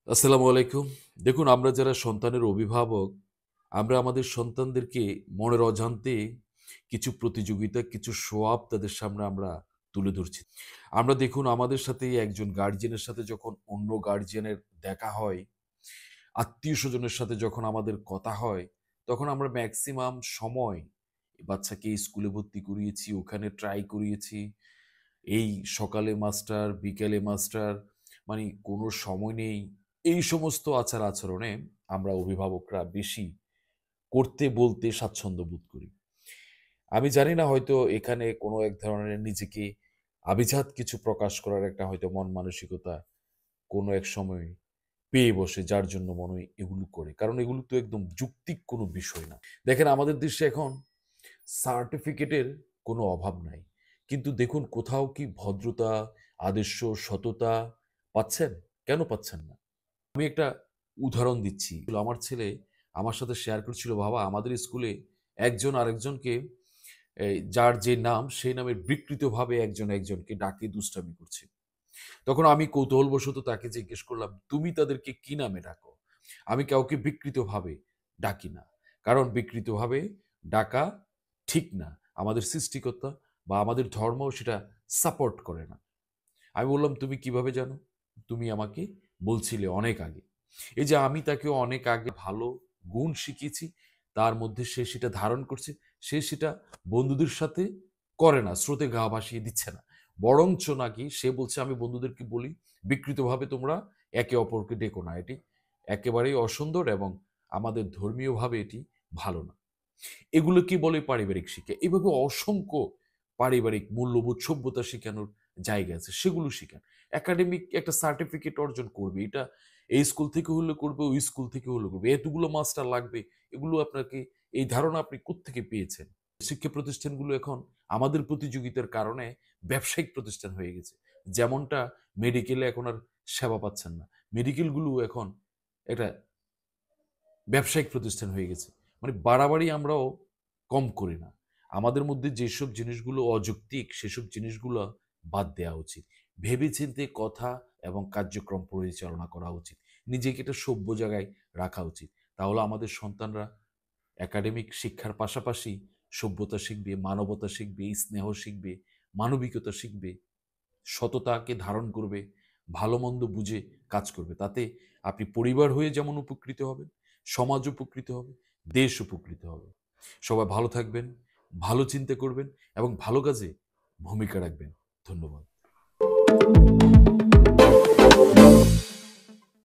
আসসালামু আলাইকুম। দেখুন, আমরা যারা সন্তানের অভিভাবক, আমরা আমাদের সন্তানদেরকে মনের অজান্তে কিছু প্রতিযোগিতা, কিছু শো অফ তাদের সামনে আমরা তুলে ধরছি। আমরা দেখুন আমাদের সাথে একজন গার্ডিয়ানের সাথে যখন অন্য গার্ডিয়ানের দেখা হয়, আত্মীয়স্বজনের সাথে যখন আমাদের কথা হয়, তখন আমরা ম্যাক্সিমাম সময় বাচ্চাকে স্কুলে ভর্তি করিয়েছি, ওখানে ট্রাই করিয়েছি। এই সকালে মাস্টার, বিকেলে মাস্টার, মানে কোনো সময় নেই। এই সমস্ত আচার-আচরণে আমরা অভিভাবকরা বেশি করতে বলতে স্বাচ্ছন্দ্য বোধ করি। আমি জানি না, হয়তো এখানে কোনো এক ধরনের নিজেকে আভিজাত কিছু প্রকাশ করার একটা হয়তো মন মানসিকতা কোনো এক সময় পেয়ে বসে, যার জন্য মনে হয় এগুলো করে। কারণ এগুলো তো একদম যৌক্তিক কোনো বিষয় না। দেখেন, আমাদের দেশে এখন সার্টিফিকেটের কোনো অভাব নাই। কিন্তু দেখুন, কোথাও কি ভদ্রতা, আদর্শ, সততা পাচ্ছেন? কেন পাচ্ছেন না? আমি একটা উদাহরণ দিচ্ছি। আমার ছেলে আমার সাথে শেয়ার করছিল, "বাবা, আমাদের স্কুলে একজন আরেকজনকে যার যে নাম, সেই নামের বিকৃতভাবে একজন একজনকে ডাকে দুষ্টামি করছে।" তখন আমি কৌতূহলবশত তাকে জিজ্ঞেস করলাম, "তুমি তাদেরকে কি নামে ডাকো?" "আমি কাউকে বিকৃতভাবে ডাকি না। কারণ বিকৃতভাবে ডাকা ঠিক না। আমাদের সৃষ্টিকর্তা বা আমাদের ধর্ম সেটা সাপোর্ট করে না।" আমি বললাম, "তুমি কিভাবে জানো?" "তুমি আমাকে বলছিলে অনেক আগে।" এই যে আমি তাকে অনেক আগে ভালো গুণ শিখিয়েছি, তার মধ্যে সে সেটা ধারণ করছে। সে সেটা বন্ধুদের সাথে করে না, স্রোতে গা ভাসিয়ে দিচ্ছে না। বরঞ্চ নাকি সে বলছে, "আমি বন্ধুদেরকে বলি, বিকৃতভাবে তোমরা একে অপরকে ডেকো না। এটি একেবারেই অসুন্দর এবং আমাদের ধর্মীয়ভাবে এটি ভালো না।" এগুলো কি বলে পারিবারিক শিক্ষা। এভাবে অসংখ্য পারিবারিক মূল্যবোধ, সভ্যতা শিখানোর জায়গা আছে। সেগুলো শিখান। একাডেমিক একটা সার্টিফিকেট অর্জন করবে। এটা এই স্কুল থেকে হলে করবে, ওই স্কুল থেকে হলে করবে। এতগুলো মাস্টার লাগবে। এগুলো আপনাকে, এই ধারণা আপনি কোত্থেকে পেয়েছেন? শিক্ষা প্রতিষ্ঠানগুলো এখন আমাদের প্রতিযোগিতার কারণে ব্যবসায়িক প্রতিষ্ঠান হয়ে গেছে। যেমনটা মেডিকেলে এখন আর সেবা পাচ্ছেন না। মেডিকেলগুলো এখন একটা ব্যবসায়িক প্রতিষ্ঠান হয়ে গেছে। মানে বাড়াবাড়ি আমরাও কম করি না। আমাদের মধ্যে যেসব জিনিসগুলো অযৌক্তিক, সেসব জিনিসগুলো বাদ দেয়া উচিত। ভেবেচিন্তে কথা এবং কার্যক্রম পরিচালনা করা উচিত। নিজেকে একটা সভ্য জায়গায় রাখা উচিত। তাহলে আমাদের সন্তানরা একাডেমিক শিক্ষার পাশাপাশি সভ্যতা শিখবে, মানবতা শিখবে, স্নেহ শিখবে, মানবিকতা শিখবে, সততাকে ধারণ করবে, ভালো-মন্দ বুঝে কাজ করবে। তাতে আপনি পরিবার হয়ে যেমন উপকৃত হবেন, সমাজ উপকৃত হবে, দেশ উপকৃত হবে। সবাই ভালো থাকবেন, ভালো চিন্তা করবেন এবং ভালো কাজে ভূমিকা রাখবেন। ধন্যবাদ।